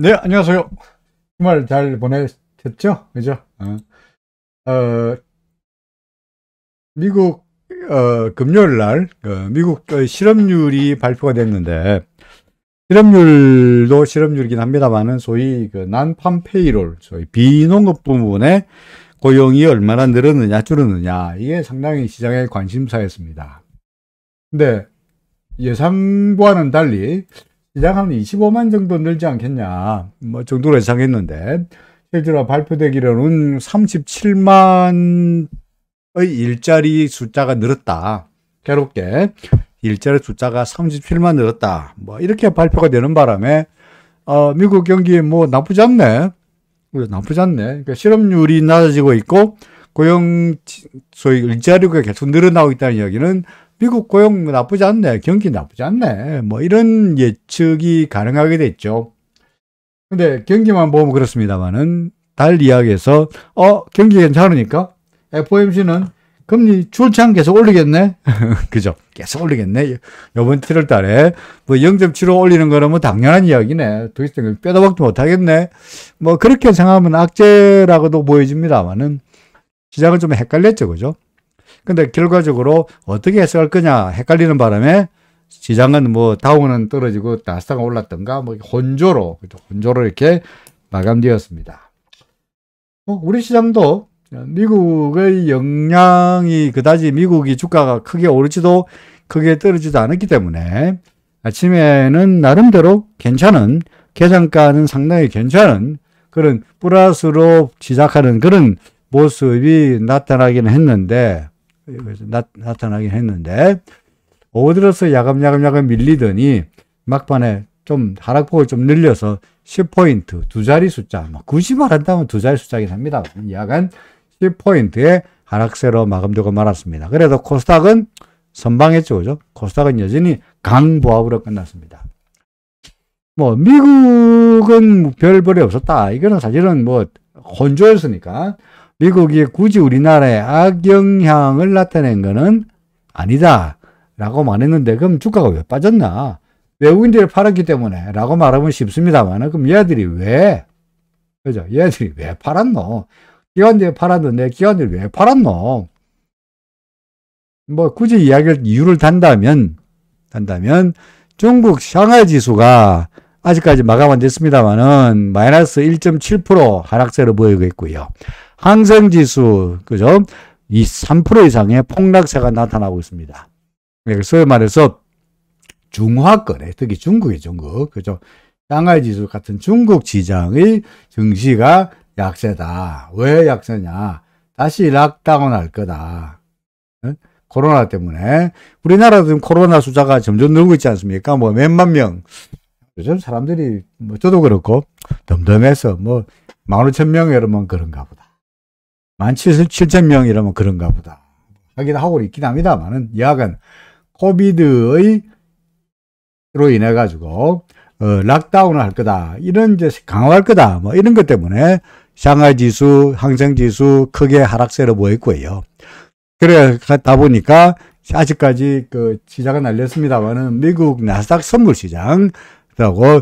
네, 안녕하세요. 주말 잘 보내셨죠? 그죠? 어, 미국, 금요일 날, 미국 실업률이 발표가 됐는데, 실업률도 실업률이긴 합니다만은, 소위 난팜 페이롤, 소위 비농업 부문의 고용이 얼마나 늘었느냐, 줄었느냐, 이게 상당히 시장의 관심사였습니다. 근데 예상과는 달리, 시장 한 25만 정도 늘지 않겠냐, 뭐 정도로 예상했는데, 실제로 발표되기로는 37만의 일자리 숫자가 늘었다. 괴롭게 일자리 숫자가 37만 늘었다. 뭐 이렇게 발표가 되는 바람에 미국 경기 뭐 나쁘지 않네. 나쁘지 않네. 그러니까 실업률이 낮아지고 있고 고용 소위 일자리가 계속 늘어나고 있다는 이야기는 미국 고용 나쁘지 않네. 경기 나쁘지 않네. 뭐 이런 예측이 가능하게 됐죠. 근데 경기만 보면 그렇습니다만은 달리 이야기해서 경기 괜찮으니까 FOMC는 금리 출장 계속 올리겠네. 그죠? 계속 올리겠네. 이번 7월 달에 뭐 0.75 올리는 거는 뭐 당연한 이야기네. 도시등을 빼도 박도 못하겠네. 뭐 그렇게 생각하면 악재라고도 보여집니다만은 시장은 좀 헷갈렸죠. 그죠? 근데 결과적으로 어떻게 해석할 거냐 헷갈리는 바람에 시장은 뭐 다우는 떨어지고 나스닥은 올랐던가 뭐 혼조로 이렇게 마감되었습니다. 우리 시장도 미국의 영향이 그다지 미국이 주가가 크게 오르지도 크게 떨어지지도 않았기 때문에 아침에는 나름대로 괜찮은 계산가는 상당히 괜찮은 그런 플러스로 시작하는 그런 모습이 나타나긴 했는데 오후 들어서 야금야금 밀리더니 막판에 좀 하락폭을 좀 늘려서 10포인트, 두 자리 숫자, 굳이 말한다면 두 자리 숫자긴 합니다. 약간 10포인트의 하락세로 마감되고 말았습니다. 그래도 코스닥은 선방했죠. 그죠? 코스닥은 여전히 강보합으로 끝났습니다. 뭐, 미국은 별볼이 없었다. 이거는 사실은 뭐, 혼조였으니까, 미국이 굳이 우리나라에 악영향을 나타낸 거는 아니다. 라고 말했는데, 그럼 주가가 왜 빠졌나? 외국인들이 팔았기 때문에. 라고 말하면 쉽습니다만, 그럼 얘들이 왜? 그죠? 얘들이 왜 팔았노? 기관들이 팔았는데, 기관들이 왜 팔았노? 뭐, 굳이 이유를 단다면, 중국 상하이 지수가 아직까지 마감 안 됐습니다만은, 마이너스 1.7% 하락세로 보이고 있고요. 항생지수, 그죠? 3% 이상의 폭락세가 나타나고 있습니다. 소위 말해서 중화권에, 특히 중국, 그죠? 상하이 지수 같은 중국 시장의 증시가 약세다. 왜 약세냐? 다시 락다운 할 거다. 코로나 때문에. 우리나라도 지금 코로나 숫자가 점점 늘고 있지 않습니까? 뭐 몇만 명. 요즘 사람들이, 뭐 저도 그렇고, 덤덤해서 뭐 15,000명 이러면 그런가 보다. 17,000명 이러면 그런가 보다. 하긴 하고 있긴 합니다만은, 약간 코비드의 로 인해 가지고 락다운을 할 거다. 이런 이제 강화할 거다. 뭐 이런 것 때문에 상하이 지수, 항생 지수 크게 하락세로 보였고요. 그러다 보니까 아직까지 시장은 알렸습니다만은 미국 나스닥 선물 시장 그리고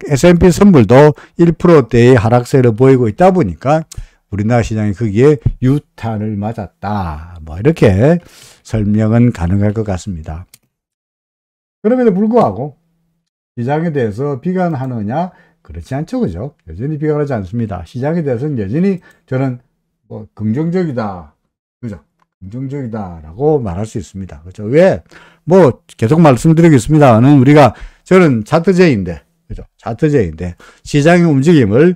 S&P 선물도 1%대의 하락세를 보이고 있다 보니까 우리나라 시장이 거기에 유탄을 맞았다. 뭐 이렇게 설명은 가능할 것 같습니다. 그럼에도 불구하고 시장에 대해서 비관하느냐? 그렇지 않죠. 그죠? 여전히 비관하지 않습니다. 시장에 대해서는 여전히 저는 뭐 긍정적이다. 그죠? 긍정적이다라고 말할 수 있습니다. 그죠? 왜? 뭐 계속 말씀드리겠습니다만은 저는 차트제인데, 그죠? 차트제인데 시장의 움직임을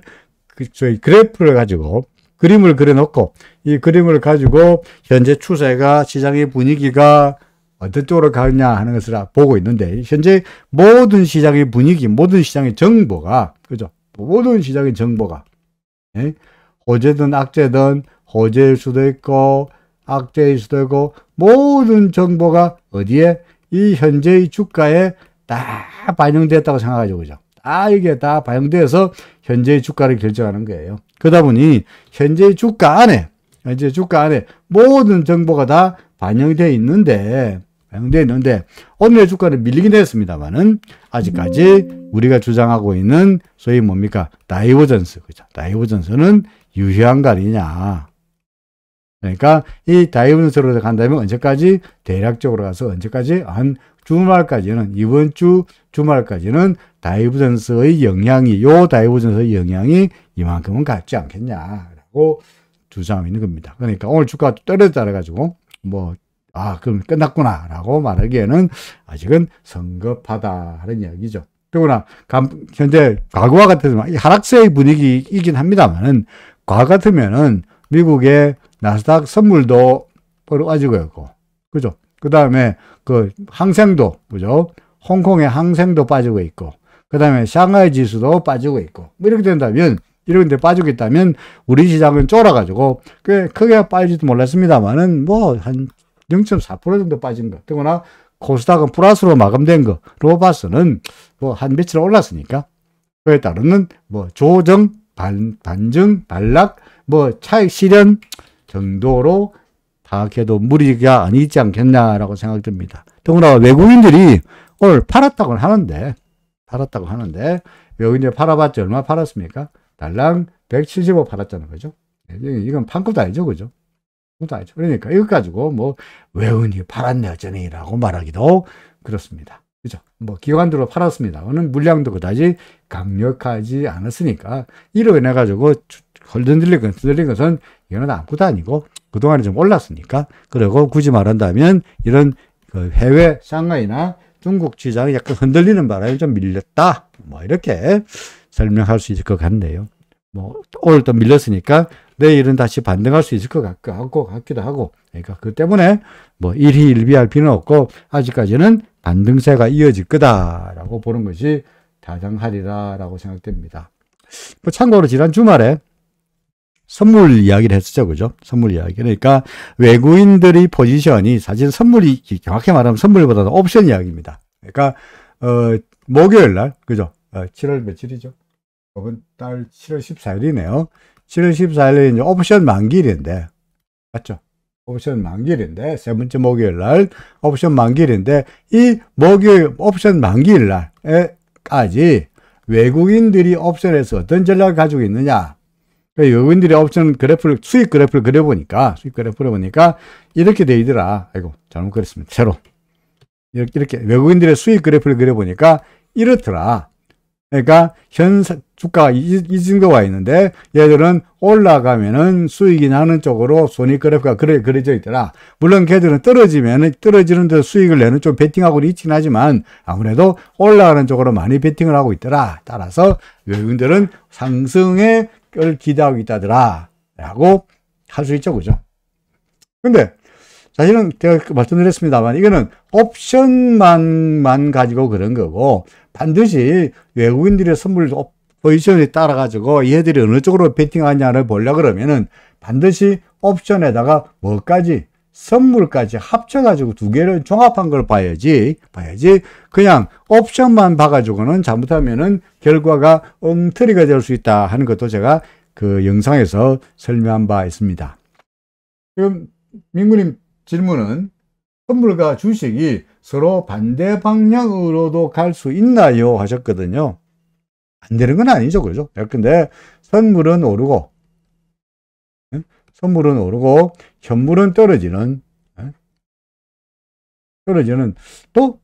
저희 그래프를 가지고 그림을 그려놓고 이 그림을 가지고 현재 추세가 시장의 분위기가 어떤 쪽으로 가느냐 하는 것을 보고 있는데, 현재 모든 시장의 분위기, 모든 시장의 정보가, 그죠? 모든 시장의 정보가, 호재든 악재든, 호재일 수도 있고, 악재일 수도 있고, 모든 정보가 어디에? 이 현재의 주가에 다 반영됐다고 생각하죠. 그죠? 이게 다 반영돼서 현재의 주가를 결정하는 거예요. 그러다 보니, 현재의 주가 안에 모든 정보가 다 반영되어 있는데, 반영되어 있는데 오늘의 주가는 밀리긴 했습니다만은 아직까지 우리가 주장하고 있는 소위 뭡니까? 다이버전스. 그죠? 다이버전스는 유효한 거 아니냐. 그러니까 이 다이버전스로 간다면 언제까지? 대략적으로 가서 언제까지? 한 주말까지는, 이번 주 주말까지는 다이버전스의 영향이, 요 다이버전스의 영향이 이만큼은 갖지 않겠냐라고 주장하고 있는 겁니다. 그러니까 오늘 주가가 떨어졌다 가지고 그럼 끝났구나라고 말하기에는 아직은 성급하다는 이야기죠. 그러나 현재 과거와 같으면 하락세의 분위기이긴 합니다만은 과거 같으면은 미국의 나스닥 선물도 빠지고 있고, 그죠? 그 다음에 그 항생도, 그죠? 홍콩의 항생도 빠지고 있고, 그 다음에 샹하이 지수도 빠지고 있고, 이렇게 된다면, 이런 데 빠지고 있다면, 우리 시장은 쫄아가지고, 꽤 크게 빠질지도 몰랐습니다만은, 한 0.4% 정도 빠진 거. 그러나, 코스닥은 플러스로 마감된 거로 봐서는, 한 며칠 올랐으니까, 그에 따르는, 조정, 반증, 반락, 차익 실현 정도로 파악해도 무리가 아니지 않겠냐라고 생각됩니다. 더구나 외국인들이 오늘 팔았다고 하는데, 외국인들이 팔아봤자 얼마 팔았습니까? 달랑 175 팔았잖아요. 그죠? 이건 판급도 아니죠. 그죠? 판급도 아니죠. 그러니까 이것 가지고 외국인이 팔았네 어쩌니라고 말하기도 그렇습니다. 그죠? 기관들로 팔았습니다. 오늘 물량도 그다지 강력하지 않았으니까 이로 인해 가지고 흔들린 것은 이거는 아무것도 아니고 그동안에 좀 올랐으니까. 그리고 굳이 말한다면 이런 해외 샹하이나 중국 시장이 약간 흔들리는 바람에 좀 밀렸다. 이렇게 설명할 수 있을 것 같네요. 오늘 또 밀렸으니까 내일은 다시 반등할 수 있을 것 같기도 하고. 그러니까 그 때문에 일희일비할 필요는 없고 아직까지는 반등세가 이어질 거다라고 보는 것이 타당하리라라고 생각됩니다. 참고로 지난 주말에 선물 이야기를 했었죠. 그죠? 선물 이야기. 그러니까 외국인들의 포지션이 사실 선물이 정확히 말하면 선물보다는 옵션 이야기입니다. 그러니까, 목요일 날, 그죠? 7월 며칠이죠? 이번 달 7월 14일이네요. 7월 14일에 이제 옵션 만기일인데, 맞죠? 옵션 만기일인데, 세 번째 목요일 날 옵션 만기일인데, 이 목요일 옵션 만기일 날에까지 외국인들이 옵션에서 어떤 전략을 가지고 있느냐? 외국인들의 옵션 수익 그래프를 그려보니까, 이렇게 돼 있더라. 아이고, 잘못 그렸습니다. 새로. 이렇게, 외국인들의 수익 그래프를 그려보니까 이렇더라. 그러니까, 주가가 이 정도가 있는데, 얘들은 올라가면은 수익이 나는 쪽으로 손익 그래프가 그려져 있더라. 물론 걔들은 떨어지는 데 수익을 내는 쪽 베팅하고는 있긴 하지만, 아무래도 올라가는 쪽으로 많이 베팅을 하고 있더라. 따라서, 외국인들은 상승에 를 기대하고 있다더라 라고 할 수 있죠. 그죠? 근데 사실은 제가 말씀드렸습니다만 이거는 옵션만 가지고 그런 거고 반드시 외국인들의 선물 포지션에 따라 가지고 얘들이 어느 쪽으로 베팅하냐를 보려고 그러면은 반드시 옵션에다가 선물까지 합쳐가지고 두 개를 종합한 걸 봐야지 그냥 옵션만 봐가지고는 잘못하면은 결과가 엉터리가 될 수 있다 하는 것도 제가 그 영상에서 설명한 바 있습니다. 지금 민구님 질문은 선물과 주식이 서로 반대 방향으로도 갈 수 있나요? 하셨거든요. 안 되는 건 아니죠. 그죠? 근데 선물은 오르고 현물은 떨어지는 또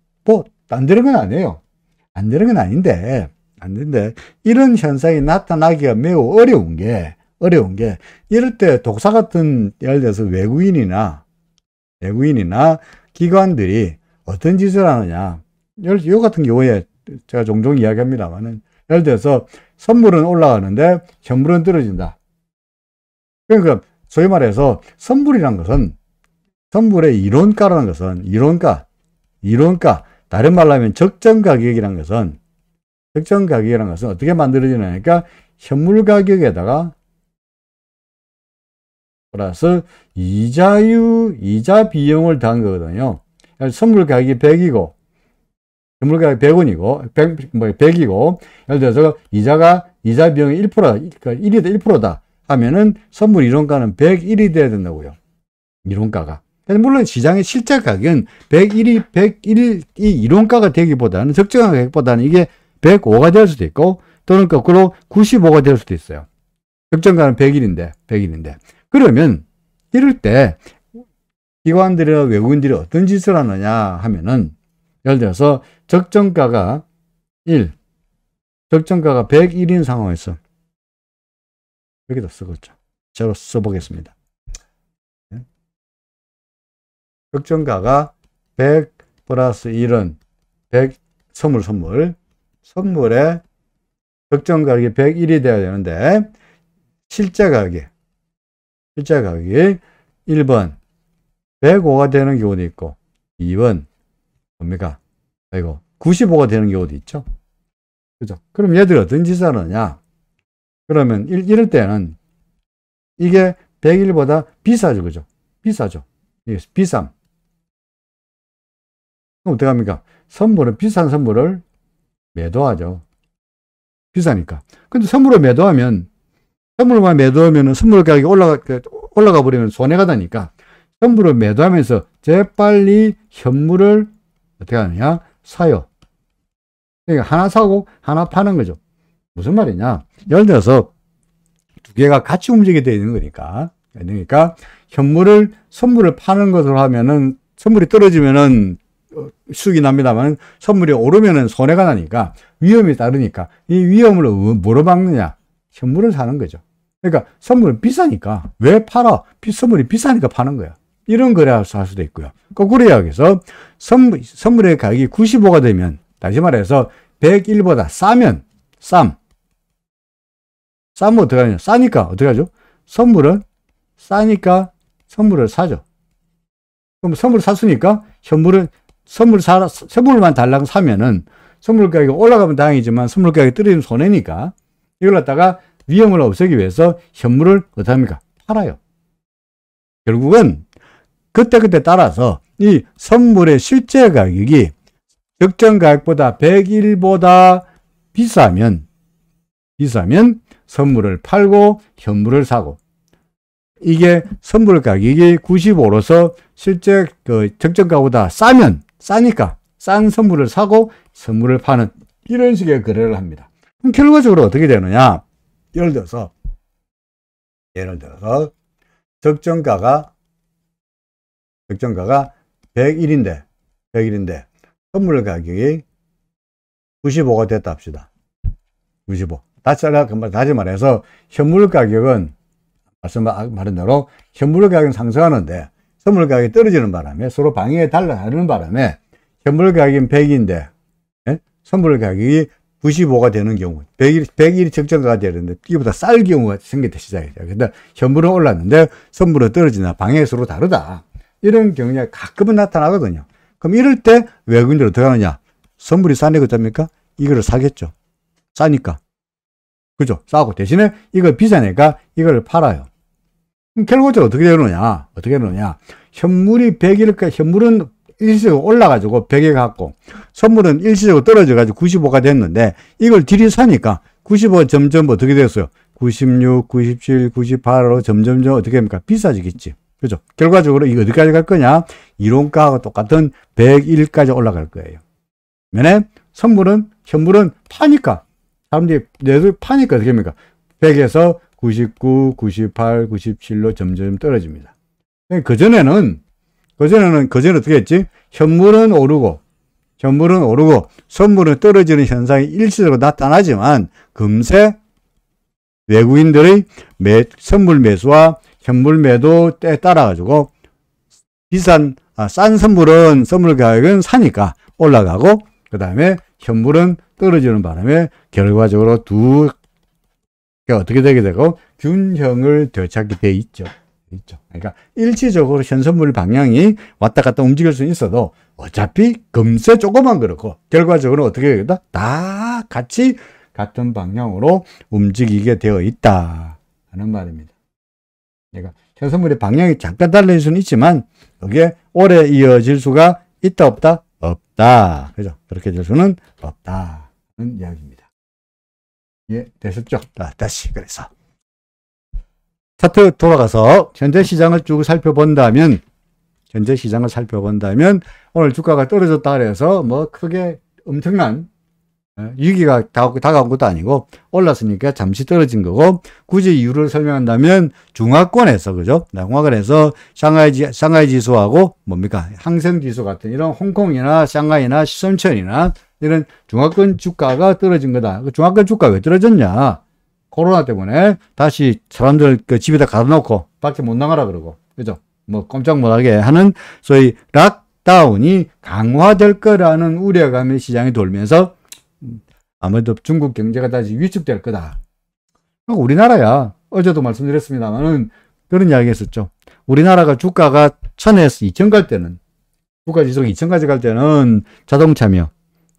안 되는 건 아니에요. 안 되는 건 아닌데 이런 현상이 나타나기가 매우 어려운 게 이럴 때 독사 같은 예를 들어서 외국인이나 기관들이 어떤 짓을 하느냐. 요 같은 경우에 제가 종종 이야기합니다만은 예를 들어서 선물은 올라가는데 현물은 떨어진다. 그러니까 소위 말해서 선물이란 것은 선물의 이론가라는 것은 이론가 다른 말로 하면 적정 가격이라는 것은 어떻게 만들어지냐니까 현물 가격에다가 플러스 이자 비용을 더한 거거든요. 선물 가격이 100이고 현물 가격이 100원이고 100이고 예를 들어서 이자 비용이 1%, 그러니까 1이다 1%다 하면은 선물 이론가는 101이 돼야 된다고요. 이론가가. 물론 시장의 실제 가격은 101이 이론가가 되기보다는 적정한 가격보다는 이게 105가 될 수도 있고 또는 거꾸로 95가 될 수도 있어요. 적정가는 100일인데. 그러면 이럴 때 기관들이나 외국인들이 어떤 짓을 하느냐 하면은 예를 들어서 적정가가 100일인 상황에서 여기다 쓰겠죠. 제가 써보겠습니다. 적정가가 100 플러스 1은 100 선물에 적정 가격이 101이 돼야 되는데 실제 가격이 1번 105가 되는 경우도 있고 2번 뭡니까? 95가 되는 경우도 있죠. 그죠? 그럼 얘들이 어떤 짓을 하느냐? 그러면 이럴 때는 이게 101보다 비싸죠. 그죠? 비싸죠. 이게 비쌈. 그럼 어떡합니까? 비싼 선물을 매도하죠. 비싸니까. 근데 선물만 매도하면 선물 가격이 올라가 버리면 손해가 나니까 선물을 매도하면서 재빨리 현물을 어떻게 하느냐? 사요. 그러니까 하나 사고 하나 파는 거죠. 무슨 말이냐? 예를 들어서 두 개가 같이 움직이게 되어 있는 거니까. 그러니까 선물을 파는 것으로 하면은 선물이 떨어지면은 수익이 납니다만 선물이 오르면은 손해가 나니까 위험이 따르니까 이 위험을 뭐로 막느냐? 현물을 사는 거죠. 그러니까 선물은 비싸니까 왜 팔아? 선물이 비싸니까 파는 거야. 이런 거래할 수도 있고요. 거꾸로 이야기해서 선물의 가격이 95가 되면 다시 말해서 101보다 싸면 어떻게 하냐? 싸니까 어떻게 하죠? 선물은 싸니까 선물을 사죠. 그럼 선물을 샀으니까 선물만 달라고 사면은 선물 가격이 올라가면 다행이지만 선물 가격이 떨어지면 손해니까 이걸 갖다가 위험을 없애기 위해서 현물을 어떻게 합니까? 팔아요. 결국은 그때 따라서 이 선물의 실제 가격이 적정 가격보다 101보다 비싸면 선물을 팔고 현물을 사고 이게 선물 가격이 95로서 실제 적정가보다 싸니까 싼 선물을 사고 선물을 파는 이런 식의 거래를 합니다. 그럼 결과적으로 어떻게 되느냐? 예를 들어서 적정가가 101인데 선물 가격이 95가 됐다 합시다. 95. 다시 말해서 현물 가격은 말한 대로 현물 가격은 상승하는데 선물 가격이 떨어지는 바람에 서로 방향이 다르는 바람에 현물 가격은 100인데 선물 가격이 95가 되는 경우 100일이 적정가가 되는데 이보다 쌀 경우가 생기기 시작해요. 근데 현물은 올랐는데 선물은 떨어지나 방향이 서로 다르다. 이런 경우가 가끔은 나타나거든요. 그럼 이럴 때 외국인들은 어떻게 하느냐? 선물이 싸니까 어떻습니까? 이거를 사겠죠. 싸니까. 그죠? 싸고 대신에 이걸 비싸니까 이걸 팔아요. 그럼 결과적으로 어떻게 되느냐? 현물이 100일까? 현물은 일시적으로 올라가지고 100에 갔고 선물은 일시적으로 떨어져가지고 95가 됐는데 이걸 들이 사니까 95가 점점 어떻게 됐어요? 96, 97, 98로 점점 어떻게 됩니까? 비싸지겠지. 그죠? 결과적으로 이거 어디까지 갈 거냐? 이론가하고 똑같은 101까지 올라갈 거예요. 왜냐면 현물은 파니까 사람들이 내도 파니까 어떻게 됩니까? 100에서 99, 98, 97로 점점 떨어집니다. 그전에는 어떻게 했지? 현물은 오르고 선물은 떨어지는 현상이 일시적으로 나타나지만 금세 외국인들의 선물 매수와 현물 매도 때에 따라가지고 싼 선물 가격은 사니까 올라가고 그 다음에 현물은 떨어지는 바람에 결과적으로 두 개가 어떻게 되게 되고 균형을 되찾게 돼 있죠. 그러니까 일시적으로 현선물 방향이 왔다 갔다 움직일 수는 있어도 어차피 금세 조금만 그렇고 결과적으로 어떻게 되겠다? 다 같이 같은 방향으로 움직이게 되어 있다 하는 말입니다. 그러니까 현선물의 방향이 잠깐 달라질 수는 있지만 그게 오래 이어질 수가 있다 없다? 없다. 그죠? 그렇게 될 수는 없다는 이야기입니다. 예, 되셨죠? 다시 그래서 차트 돌아가서 현재 시장을 쭉 살펴본다면 현재 시장을 살펴본다면 오늘 주가가 떨어졌다 그래서 뭐 크게 엄청난 위기가 다가온 것도 아니고 올랐으니까 잠시 떨어진 거고, 굳이 이유를 설명한다면 중화권에서, 그죠? 중화권에서 샹하이 지수하고 뭡니까? 항생 지수 같은 이런 홍콩이나 샹하이나 시선천이나 이런 중화권 주가가 떨어진 거다. 그 중화권 주가 왜 떨어졌냐? 코로나 때문에 다시 사람들 그 집에다 가둬 놓고 밖에 못 나가라 그러고, 그죠? 뭐 꼼짝 못하게 하는 소위 락다운이 강화될 거라는 우려감이 시장에 돌면서 아무래도 중국 경제가 다시 위축될 거다. 우리나라야 어제도 말씀드렸습니다만은 그런 이야기 했었죠. 우리나라가 주가가 1000에서 2000 갈 때는, 주가 지수가 2000까지 갈 때는 자동차며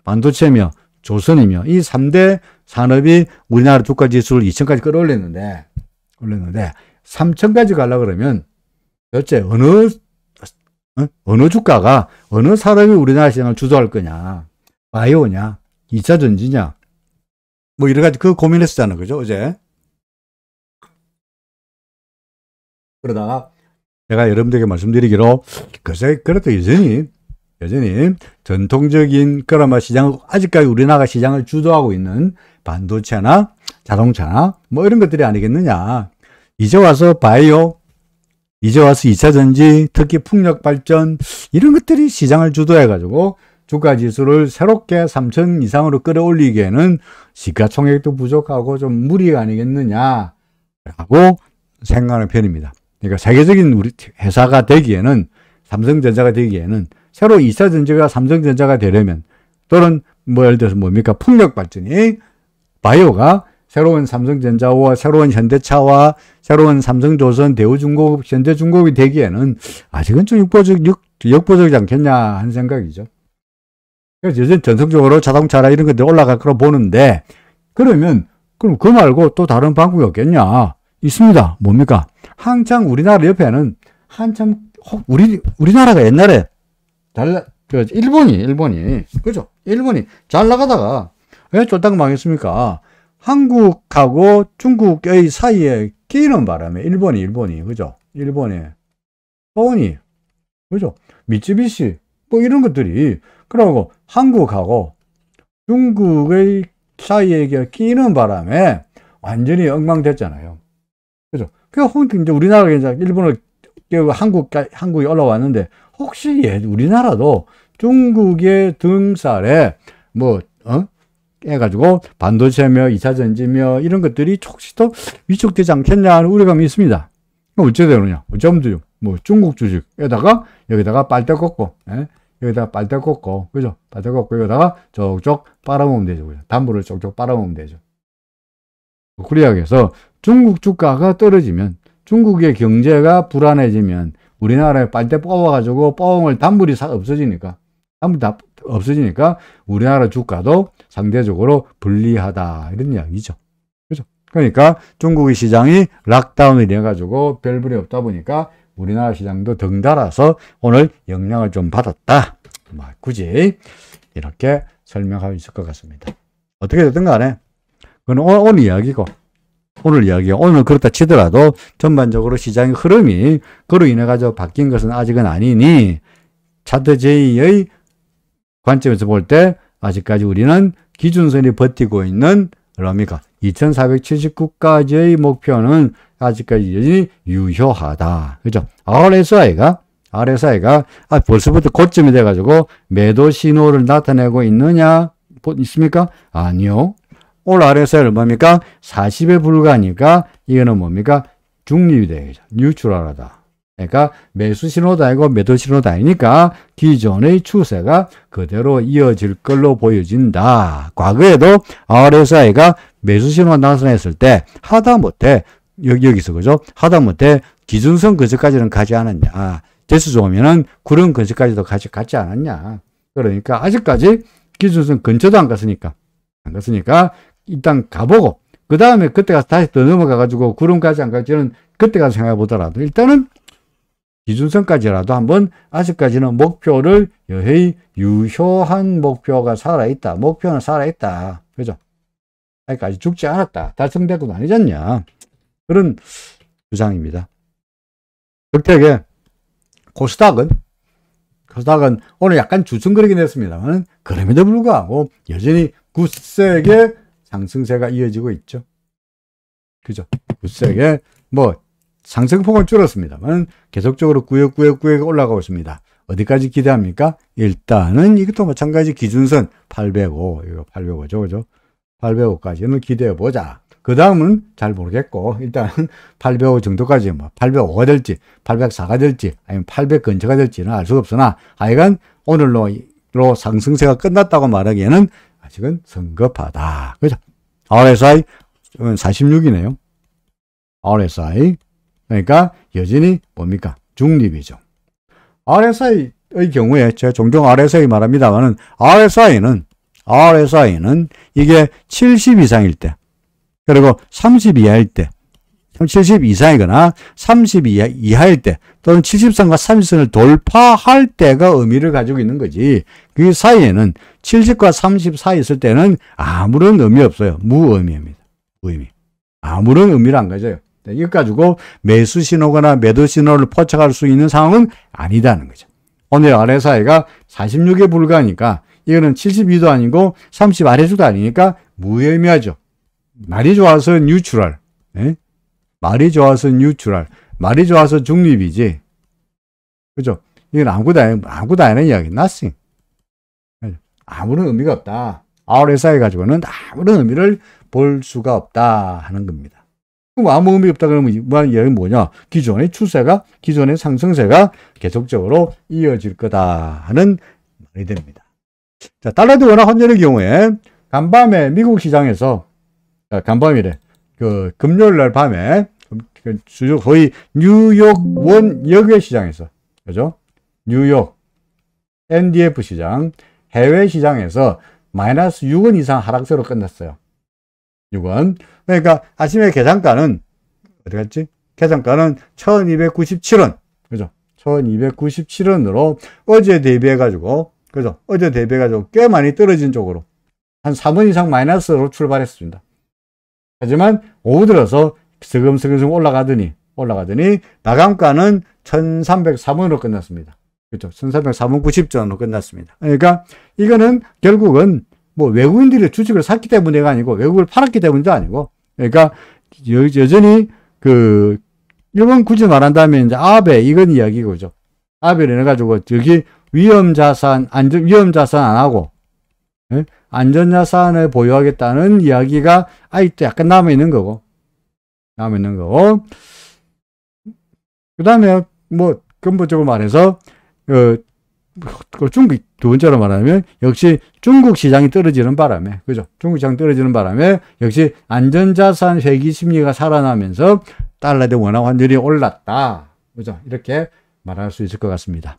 반도체며 조선이며 이 3대 산업이 우리나라 주가 지수를 2000까지 끌어올렸는데 3000까지 가려고 그러면 도대체 어느 주가가, 어느 산업이 우리나라 시장을 주도할 거냐? 바이오냐? 2차 전지냐? 뭐 여러 가지 그 고민했었잖아. 그죠? 어제. 그러다가 제가 여러분들에게 말씀드리기로, 글쎄, 그래도 여전히 전통적인 그나마 시장, 아직까지 우리나라 시장을 주도하고 있는 반도체나 자동차나 뭐 이런 것들이 아니겠느냐. 이제 와서 바이오, 이제 와서 2차 전지, 특히 풍력 발전, 이런 것들이 시장을 주도해가지고 주가 지수를 새롭게 3000 이상으로 끌어올리기에는 시가총액도 부족하고 좀 무리가 아니겠느냐 라고 생각하는 편입니다. 그러니까 세계적인 우리 회사가 되기에는, 삼성전자가 되기에는, 새로 2차 전지가 삼성전자가 되려면, 또는 뭐 예를 들어서 뭡니까? 풍력 발전이, 바이오가 새로운 삼성전자와 새로운 현대차와 새로운 삼성조선, 대우중공업, 현대중공업이 되기에는 아직은 좀 역부족이지 않겠냐 하는 생각이죠. 그래서 요즘 전통적으로 자동차나 이런 것들이 올라갈 거로 보는데, 그럼 그 말고 또 다른 방법이 없겠냐? 있습니다. 뭡니까? 한창 우리나라 옆에는 우리나라가 옛날에 일본이 그죠? 일본이 잘 나가다가 왜 쫄딱 망했습니까? 한국하고 중국의 사이에 끼는 바람에 일본이 그죠? 일본이 소니 그죠? 미쯔비시 뭐 이런 것들이, 그러고 한국하고 중국의 사이에 끼는 바람에 완전히 엉망됐잖아요. 그죠? 그래서 이제 우리나라가 이제 일본을 한국이 올라왔는데, 혹시 우리나라도 중국의 등살에 해가지고 반도체며 2차 전지며 이런 것들이 혹시 또 위축되지 않겠냐 하는 우려감이 있습니다. 그럼 어째 되느냐? 어쩌면 뭐 중국 주식에다가 여기다가 빨대 꽂고, 여기다가 빨대 꽂고, 그죠? 빨대 꽂고 여기다가 쪽쪽 빨아먹으면 되죠. 그죠? 담보를 쪽쪽 빨아먹으면 되죠. 그래야 해서 중국 주가가 떨어지면, 중국의 경제가 불안해지면 우리나라에 빨대 뽑아가지고 뻥을 단물이 없어지니까 우리나라 주가도 상대적으로 불리하다 이런 이야기죠. 그죠? 그러니까 중국의 시장이 락다운이 돼가지고 별볼이 없다 보니까 우리나라 시장도 덩달아서 오늘 영향을 좀 받았다. 굳이 이렇게 설명할 수 있을 것 같습니다. 어떻게 됐든 간에 그건 오늘 이야기고, 오늘 그렇다 치더라도 전반적으로 시장의 흐름이 그로 인해 가지고 바뀐 것은 아직은 아니니, 차트 J의 관점에서 볼 때 아직까지 우리는 기준선이 버티고 있는 얼마입니까? 2479까지의 목표는 아직까지 여전히 유효하다. 그죠? RSI가 벌써부터 고점이 돼가지고 매도 신호를 나타내고 있습니까? 아니요. 오늘 RSI 얼마입니까? 40에 불과하니까 이거는 뭡니까? 중립이 되겠죠. 뉴트럴하다. 그러니까 매수 신호도 아니고 매도 신호도 아니니까 기존의 추세가 그대로 이어질 걸로 보여진다. 과거에도 RSI가 매수 신호가 나타냈을 때 하다못해 여기서 그죠? 하다못해 기준선 근처까지는 가지 않았냐. 재수 좋으면은 구름 근처까지도 갔지 않았냐. 그러니까 아직까지 기준선 근처도 안 갔으니까 일단 가보고, 그 다음에 그때 가서 다시 더 넘어가가지고 구름까지 안 갈지는 그때 가서 생각해 보더라도 일단은 기준선까지라도 한번, 아직까지는 목표를 여해이 유효한 목표가 살아있다. 목표는 살아있다. 그죠? 아직까지 죽지 않았다. 달성된 건 아니잖냐. 그런 주장입니다. 격하게 코스닥은 코스닥은 오늘 약간 주춤거리긴 했습니다만 그럼에도 불구하고 여전히 굳세게 상승세가 이어지고 있죠. 그죠? 굳세게 뭐 상승폭은 줄었습니다만 계속적으로 구역구역 올라가고 있습니다. 어디까지 기대합니까? 일단은 이것도 마찬가지 기준선 805, 이거 805죠, 그죠? 805까지는 기대해보자. 그 다음은 잘 모르겠고, 일단 805 정도까지, 뭐, 805가 될지, 804가 될지, 아니면 800 근처가 될지는 알 수가 없으나, 하여간 오늘로 상승세가 끝났다고 말하기에는 아직은 성급하다. 그죠? RSI 46이네요. RSI. 그러니까 여전히 뭡니까? 중립이죠. RSI의 경우에 제가 종종 RSI 말합니다만은 RSI는 이게 70 이상일 때 그리고 30 이하일 때 70 이상이거나 30 이하일 때 또는 70선과 30선을 돌파할 때가 의미를 가지고 있는 거지 그 사이에는 70과 30 사이 있을 때는 아무런 의미 없어요. 무의미입니다. 무의미. 아무런 의미를 안 가져요. 이것 가지고 매수 신호거나 매도 신호를 포착할 수 있는 상황은 아니다는 거죠. 오늘 RSI가 46에 불과하니까 이거는 72도 아니고 30 아래쪽도 아니니까 무의미하죠. 말이 좋아서 뉴트럴. 예? 말이 좋아서 뉴트럴. 말이 좋아서 중립이지. 그죠? 이건 아무것도 아니는 이야기. nothing. 아무런 의미가 없다. RSI 가지고는 아무런 의미를 볼 수가 없다 하는 겁니다. 그럼 아무 의미 없다 그러면 이야기는 뭐냐? 기존의 추세가, 기존의 상승세가 계속적으로 이어질 거다 하는 말이 됩니다. 자, 달러대 원화 환율의 경우에 간밤에 미국 시장에서, 간밤이래. 금요일 날 밤에, 거의 뉴욕 원 역외 시장에서, 그죠? 뉴욕 NDF 시장, 해외 시장에서 마이너스 6원 이상 하락세로 끝났어요. 6원. 그러니까 아침에 계산가는 어디 갔지? 계산가는 1297원. 그죠? 1297원으로 어제 대비해 가지고 그죠? 어제 대비해 가지고 꽤 많이 떨어진 쪽으로 한 3원 이상 마이너스로 출발했습니다. 하지만 오후 들어서 슬금슬금 올라가더니 마감가는 1303원으로 끝났습니다. 그렇죠? 1304원 90전으로 끝났습니다. 그러니까 이거는 결국은 뭐 외국인들이 주식을 샀기 때문에가 아니고 외국을 팔았기 때문도 아니고 그러니까 여전히 일본 굳이 말한다면 이제 아베 이건 이야기고죠. 아베를 해가지고 여기 위험자산 안 하고 예? 안전자산을 보유하겠다는 이야기가 아직도 약간 남아있는 거고 그 다음에 뭐 근본적으로 말해서 중국 두 번째로 말하면 역시 중국 시장이 떨어지는 바람에 그죠? 중국 시장 떨어지는 바람에 역시 안전자산 회귀 심리가 살아나면서 달러 대 원화 환율이 올랐다. 그죠? 이렇게 말할 수 있을 것 같습니다.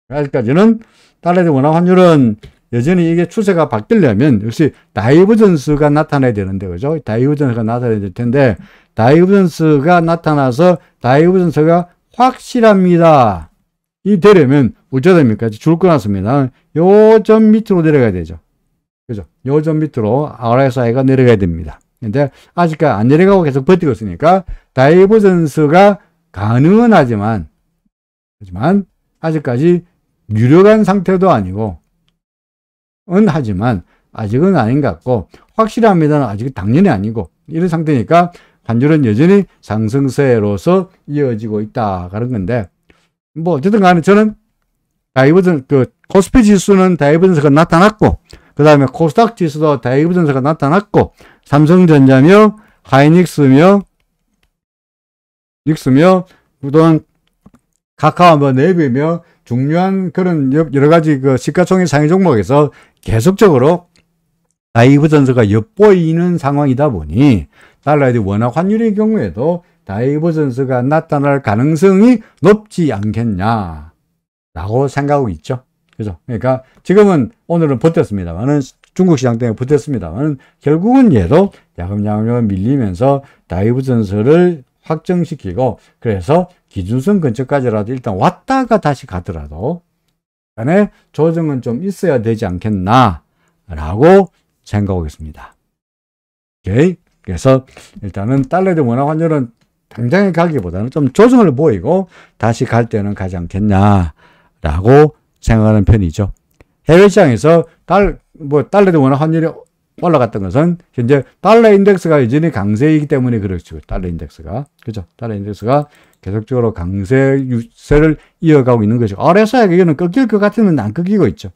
아직까지는 달러 대 원화 환율은 여전히 이게 추세가 바뀌려면 역시 다이버전스가 나타나야 되는데 그죠? 다이버전스가 나타나야 될 텐데 다이버전스가 나타나서 다이버전스가 확실합니다. 이 되려면 어쩌야 됩니까? 줄 끊었습니다. 요 점 밑으로 내려가야 되죠. 그죠? 요 점 밑으로 RSI가 내려가야 됩니다. 근데 아직까지 안 내려가고 계속 버티고 있으니까 다이버전스가 가능은 하지만 아직까지 유력한 상태도 아니고 하지만 아직은 아닌 것 같고 확실합니다는 아직 당연히 아니고 이런 상태니까 환율은 여전히 상승세로서 이어지고 있다 그런 건데 뭐 어쨌든 간에 저는 코스피 지수는 다이버전스가 나타났고 그 다음에 코스닥 지수도 다이버전스가 나타났고 삼성전자며 하이닉스며 그동안 카카오 네이버며 중요한 그런 여러 가지 시가총액 상위 종목에서 계속적으로 다이버전스가 엿보이는 상황이다 보니 달러의 원화 환율의 경우에도 다이버전스가 나타날 가능성이 높지 않겠냐라고 생각하고 있죠. 그죠? 그러니까 지금은 오늘은 버텼습니다만은 중국 시장 때문에 버텼습니다만은 결국은 얘도 야금야금 밀리면서 다이버전스를 확정시키고 그래서 기준선 근처까지라도 일단 왔다가 다시 가더라도 간에 조정은 좀 있어야 되지 않겠나라고 생각하고 있습니다. 오케이. 그래서 일단은 달러 대 원화 환율은 당장에 가기보다는 좀 조정을 보이고 다시 갈 때는 가지 않겠냐라고 생각합니다. 생각하는 편이죠. 해외 시장에서 달러에 워낙 환율이 올라갔던 것은 현재 달러 인덱스가 여전히 강세이기 때문에 그렇죠. 달러 인덱스가. 그죠? 달러 인덱스가 계속적으로 강세 유세를 이어가고 있는 거죠. RSI가 이거는 꺾일 것 같으면 안 꺾이고 있죠.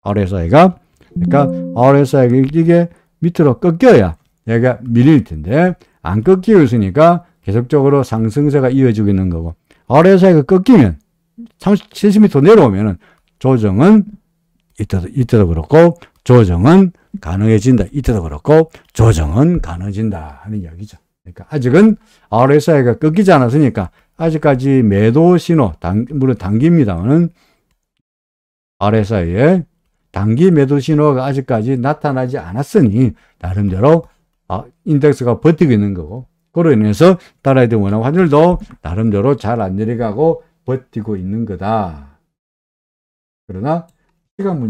RSI가. 그러니까 RSI가 이게 밑으로 꺾여야 얘가 밀릴 텐데 안 꺾이고 있으니까 계속적으로 상승세가 이어지고 있는 거고 RSI가 꺾이면 70m 내려오면은 조정은 이때도 그렇고 조정은 가능해진다. 이때도 그렇고 조정은 가능해진다 하는 이야기죠. 그러니까 아직은 RSI가 꺾이지 않았으니까 아직까지 매도 신호, 물론 단기입니다만은 RSI의 단기 매도 신호가 아직까지 나타나지 않았으니 나름대로 인덱스가 버티고 있는 거고 그로 인해서 달러에 대한 원화 환율도 나름대로 잘 안 내려가고 버티고 있는 거다. 그러나 시간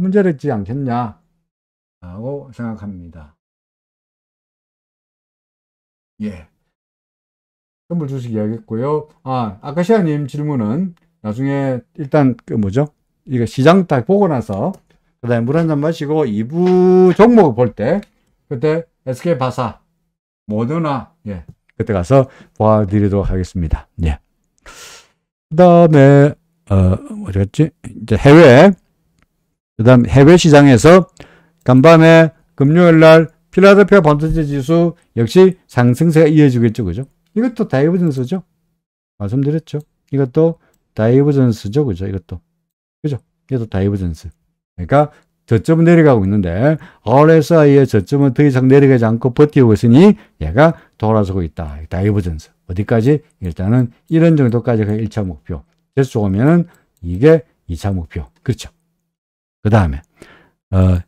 문제였지 않겠냐 라고 생각합니다. 예. 선물 주식 이야기했고요. 아카시아님 질문은 나중에 일단 이거 시장 딱 보고 나서 그 다음에 물 한잔 마시고 2부 종목을 볼 때 그때 SK바사, 모더나 그때 가서 보아드리도록 하겠습니다. 예. 그 다음에 어디였지? 이제 그 다음 해외 시장에서 간밤에 금요일 날 필라델피아 반도체 지수 역시 상승세가 이어지고 있죠. 그죠? 이것도 다이버전스죠. 말씀드렸죠. 이것도 다이버전스죠. 그죠? 이것도. 그죠? 이것도 다이버전스. 그러니까 저점은 내려가고 있는데 RSI의 저점은 더 이상 내려가지 않고 버티고 있으니 얘가 돌아서고 있다. 다이버전스. 어디까지? 일단은 이런 정도까지가 1차 목표. 계속 오면은 이게 2차 목표. 그렇죠. 그 다음에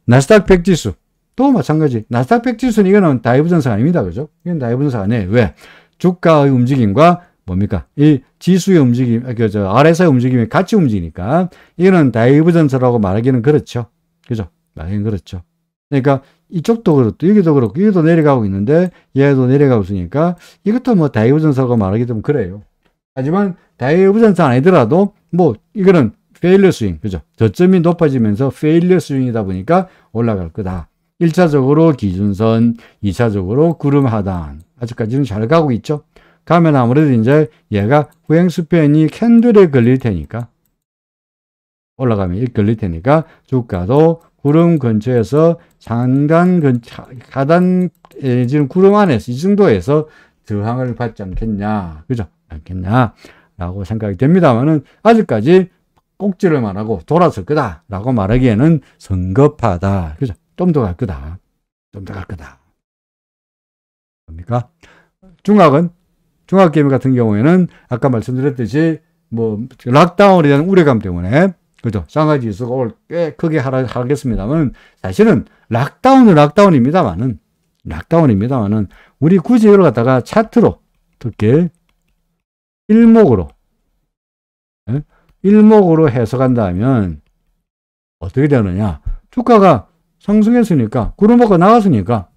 나스닥 100 지수. 또 마찬가지. 나스닥 100 지수는 이거는 다이버전스가 아닙니다. 그죠? 이건 다이버전스가 아니에요. 왜? 주가의 움직임과 뭡니까? 이 지수의 움직임, RSI 움직임이 같이 움직이니까 이거는 다이버전스라고 말하기는 그렇죠. 그죠? 말하기는 그렇죠. 그러니까 이쪽도 그렇고 여기도 그렇고 여기도 내려가고 있는데 얘도 내려가고 있으니까 이것도 뭐 다이버전스라고 말하기 좀 그래요. 하지만 다이버전스 아니더라도 이거는 페일러 스윙, 그죠? 저점이 높아지면서 페일러 스윙이다 보니까 올라갈 거다. 1차적으로 기준선, 2차적으로 구름 하단. 아직까지는 잘 가고 있죠? 가면 아무래도 이제 얘가 후행스팬이 캔들에 걸릴 테니까, 올라가면 걸릴 테니까, 주가도 구름 근처에서 하단, 지금 구름 안에서, 이 정도에서 저항을 받지 않겠냐. 그죠? 않겠냐. 라고 생각이 됩니다만은, 아직까지 꼭지를 말하고 돌았을 거다. 라고 말하기에는 성급하다. 그죠? 좀 더 갈 거다. 좀 더 갈 거다. 뭡니까? 중학개미 같은 경우에는 아까 말씀드렸듯이 락다운에 대한 우려감 때문에 그죠? 상하이 지수가 오늘 꽤 크게 하락했습니다만 사실은 락다운입니다만은 우리 굳이 이걸 갖다가 차트로 특히 일목으로 해석한다면 어떻게 되느냐? 주가가 상승했으니까 구름보가 나갔으니까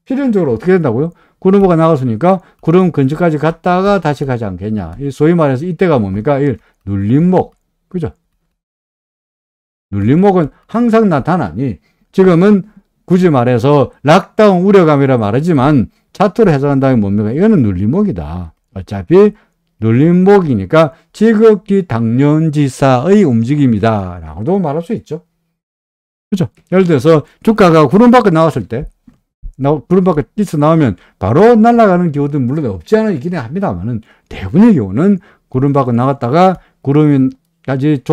필연적으로 어떻게 된다고요? 구름보가 나갔으니까 구름 근처까지 갔다가 다시 가지 않겠냐. 소위 말해서 이때가 뭡니까? 눌림목. 그죠? 눌림목은 항상 나타나니 지금은 굳이 말해서 락다운 우려감이라 말하지만 차트로 해석한다면 뭡니까? 이거는 눌림목이다. 어차피 눌림목이니까 지극히 당연지사의 움직임이다. 라고도 말할 수 있죠. 그죠? 예를 들어서 주가가 구름 밖에 나왔을 때 구름 밖에 뛰쳐 나오면 바로 날아가는 경우도 물론 없지 않아 있기는 합니다만은 대부분의 경우는 구름 밖에 나갔다가 구름까지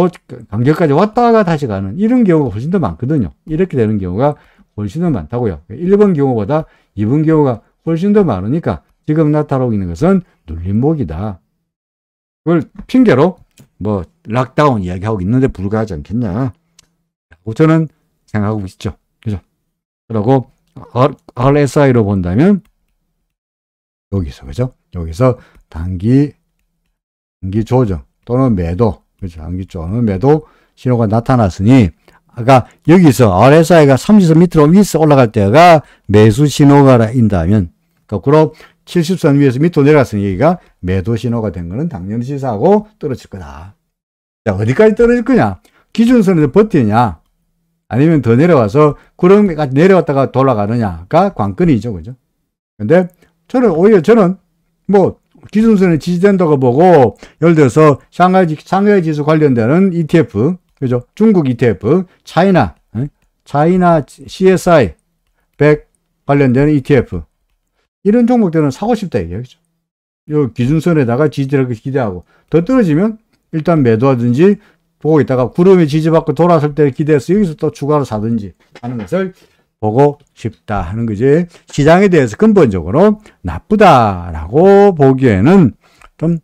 간격까지 왔다가 다시 가는 이런 경우가 훨씬 더 많거든요. 이렇게 되는 경우가 훨씬 더 많다고요. 1번 경우보다 2번 경우가 훨씬 더 많으니까 지금 나타나고 있는 것은 눌림목이다. 그걸 핑계로 락다운 이야기하고 있는데 불과하지 않겠냐. 라고 저는 생각하고 있죠. 그죠? 그리고 RSI로 본다면 여기서 그죠? 여기서 단기 조정 또는 매도, 그죠? 단기 조정 매도 신호가 나타났으니 아까 여기서 RSI가 30선 밑으로 위에서 올라갈 때가 매수 신호가 인다면 거꾸로 70선 위에서 밑으로 내려갔으니 여기가 매도 신호가 된 거는 당연히 시사하고 떨어질 거다. 자, 어디까지 떨어질 거냐? 기준선에서 버티냐? 아니면 더 내려와서 구름이 내려왔다가 돌아가느냐가 관건이죠. 그죠? 근데 오히려 저는 뭐 기준선에 지지된다고 보고, 예를 들어서 상하이 지수 관련되는 ETF, 그죠? 중국 ETF, 차이나 CSI 100 관련되는 ETF, 이런 종목들은 사고 싶다 이거죠. 요 기준선에다가 지지를 기대하고, 더 떨어지면 일단 매도하든지 보고 있다가 구름이 지지받고 돌아설 때 기대해서 여기서 또 추가로 사든지 하는 것을 보고 싶다 하는 거지. 시장에 대해서 근본적으로 나쁘다라고 보기에는 좀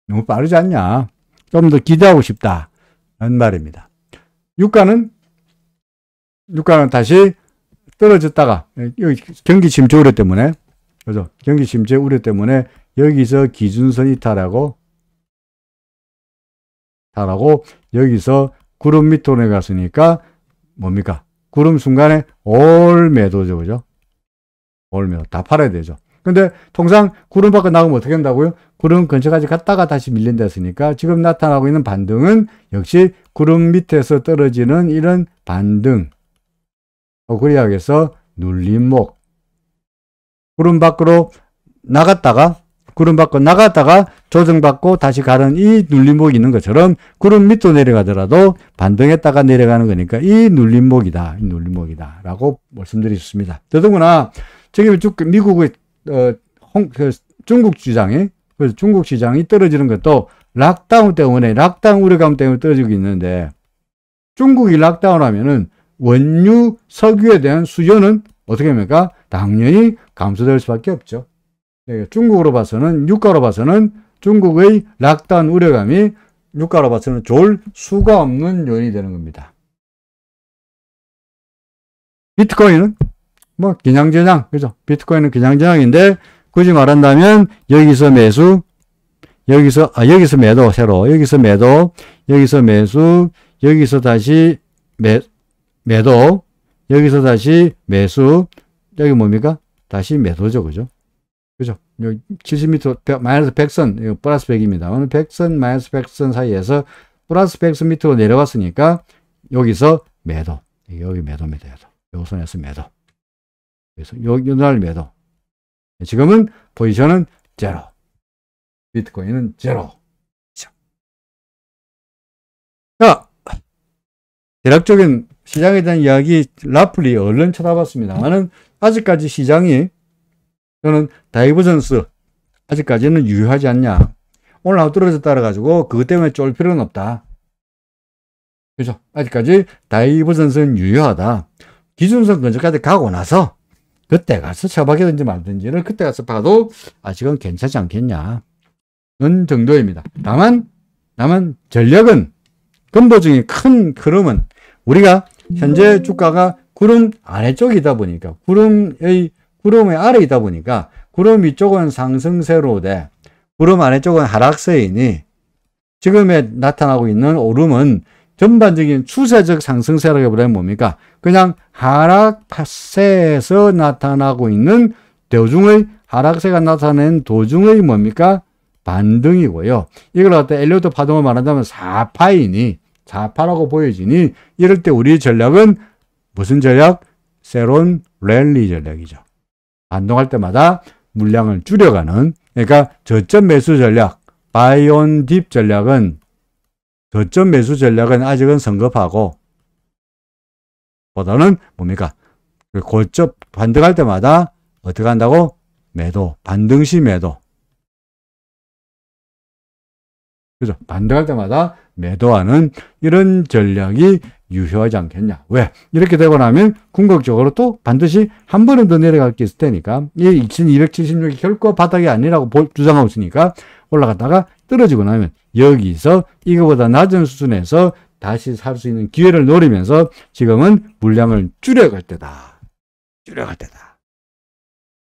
너무 빠르지 않냐. 좀 더 기대하고 싶다는 말입니다. 유가는 다시 떨어졌다가, 경기 침체 우려 때문에, 그죠? 경기 침체 우려 때문에 여기서 기준선 이탈하고 여기서 구름 밑으로 내려갔으니까 뭡니까? 구름 순간에 올 매도죠. 그죠? 올 매도. 다 팔아야 되죠. 근데 통상 구름 밖에 나가면 어떻게 한다고요? 구름 근처까지 갔다가 다시 밀린다 했으니까 지금 나타나고 있는 반등은 역시 구름 밑에서 떨어지는 이런 반등. 그래야겠어. 눌림목. 구름 밖으로 나갔다가 조정받고 다시 가는 이 눌림목이 있는 것처럼 구름 밑으로 내려가더라도 반등했다가 내려가는 거니까 이 눌림목이다 라고 말씀드릴 수 있습니다. 더더구나 지금 미국의 중국 시장이 떨어지는 것도 락다운 우려감 때문에 떨어지고 있는데, 중국이 락다운 하면은 원유 석유에 대한 수요는 어떻게 합니까? 당연히 감소될 수밖에 없죠. 중국으로 봐서는, 유가로 봐서는 중국의 락다운 우려감이 유가로 봐서는 좋을 수가 없는 요인이 되는 겁니다. 비트코인은 뭐 기냥저냥, 그죠? 비트코인은 기냥저냥인데, 굳이 말한다면 여기서 매수, 여기서 매도, 새로 여기서 매도, 여기서 매수, 여기서 다시 매도, 여기서 다시 매수, 여기 뭡니까? 다시 매도죠. 그죠? 그죠? 70m, 마이너스 100선, 이거 플러스 100입니다. 오늘 100선, 마이너스 100선 사이에서 플러스 100선 밑으로 내려왔으니까 여기서 매도. 여기 매도입니다. 요 선에서 매도. 그래서 요날 매도. 지금은 포지션은 제로. 비트코인은 제로. 자, 대략적인 시장에 대한 이야기 라플리 얼른 쳐다봤습니다만은 아직까지 시장이, 저는 다이버전스 아직까지는 유효하지 않냐. 오늘 하고 떨어졌다 그래가지고 그것 때문에 쫄 필요는 없다. 그죠? 아직까지 다이버전스는 유효하다. 기준선 근처까지 가고 나서 그때 가서 처박이든지 말든지를 그때 가서 봐도 아직은 괜찮지 않겠냐. 는 정도입니다. 다만 전략은, 근본적인 큰 흐름은 우리가 현재 주가가 구름 아래쪽이다 보니까, 구름의 아래이다 보니까, 구름 위쪽은 상승세로 돼, 구름 아래쪽은 하락세이니, 지금에 나타나고 있는 오름은 전반적인 추세적 상승세라고 해보면 뭡니까? 그냥 하락세에서 나타나고 있는 하락세가 나타낸 도중의 뭡니까? 반등이고요. 이걸 갖다 엘리어트 파동을 말한다면 4파이니, 4파라고 보여지니, 이럴 때 우리 전략은 무슨 전략? 새로운 랠리 전략이죠. 반동할 때마다 물량을 줄여가는, 그러니까 저점 매수 전략, 바이 온 딥 전략은, 저점 매수 전략은 아직은 성급하고, 보다는 뭡니까? 고점 반등할 때마다 어떻게 한다고? 매도, 반등시 매도. 그죠? 반등할 때마다 매도하는 이런 전략이 유효하지 않겠냐. 왜? 이렇게 되고 나면 궁극적으로 또 반드시 한 번은 더 내려갈 게 있을 테니까, 이 2276이 결코 바닥이 아니라고 주장하고 있으니까 올라갔다가 떨어지고 나면 여기서 이거보다 낮은 수준에서 다시 살 수 있는 기회를 노리면서 지금은 물량을 줄여갈 때다.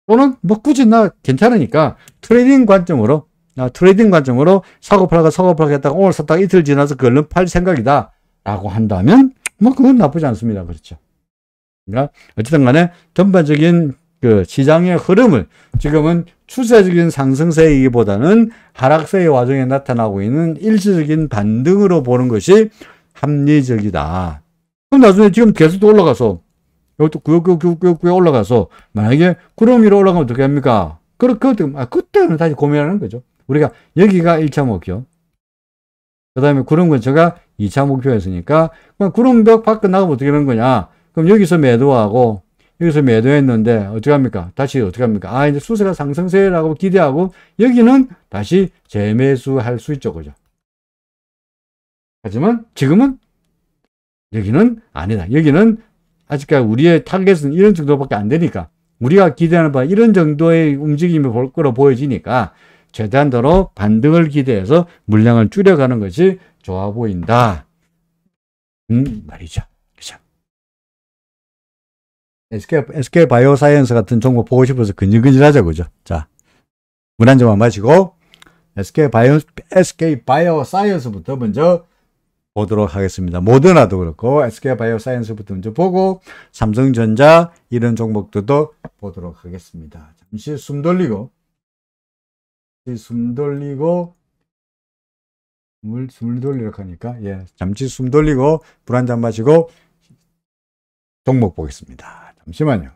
또는 뭐 굳이 나 괜찮으니까 트레이딩 관점으로 사고 팔고 했다가 오늘 샀다가 이틀 지나서 그 얼른 팔 생각이다 라고 한다면 뭐 그건 나쁘지 않습니다. 그렇죠. 그러니까 어쨌든 간에 전반적인 그 시장의 흐름을 지금은 추세적인 상승세이기보다는 하락세의 와중에 나타나고 있는 일시적인 반등으로 보는 것이 합리적이다. 그럼 나중에 지금 계속 올라가서 이것도 구역구역 올라가서 만약에 구름 위로 올라가면 어떻게 합니까? 그때는 다시 고민하는 거죠. 우리가 여기가 1차 목표, 그 다음에 구름 근처가 2차 목표였으니까 구름벽 밖에 나가면 어떻게 하는 거냐? 그럼 여기서 매도하고 여기서 매도했는데 어떻게 합니까? 다시 어떻게 합니까? 이제 수세가 상승세라고 기대하고 여기는 다시 재매수할 수 있죠, 그죠? 하지만 지금은 여기는 아니다. 여기는 아직까지 우리의 타겟은 이런 정도밖에 안 되니까, 우리가 기대하는 바 이런 정도의 움직임이 볼 거로 보여지니까 최대한도로 반등을 기대해서 물량을 줄여가는 것이 좋아 보인다. 말이죠. 그죠? SK 바이오사이언스 같은 종목 보고 싶어서 근질근질하죠, 그죠? 자, 물 한 잔만 마시고 SK 바이오사이언스부터 먼저 보도록 하겠습니다. 모더나도 그렇고 SK 바이오사이언스부터 먼저 보고 삼성전자 이런 종목들도 보도록 하겠습니다. 잠시 숨 돌리고 숨을 돌리려고 하니까 잠시 숨 돌리고 물 한 잔 마시고 종목 보겠습니다. 잠시만요.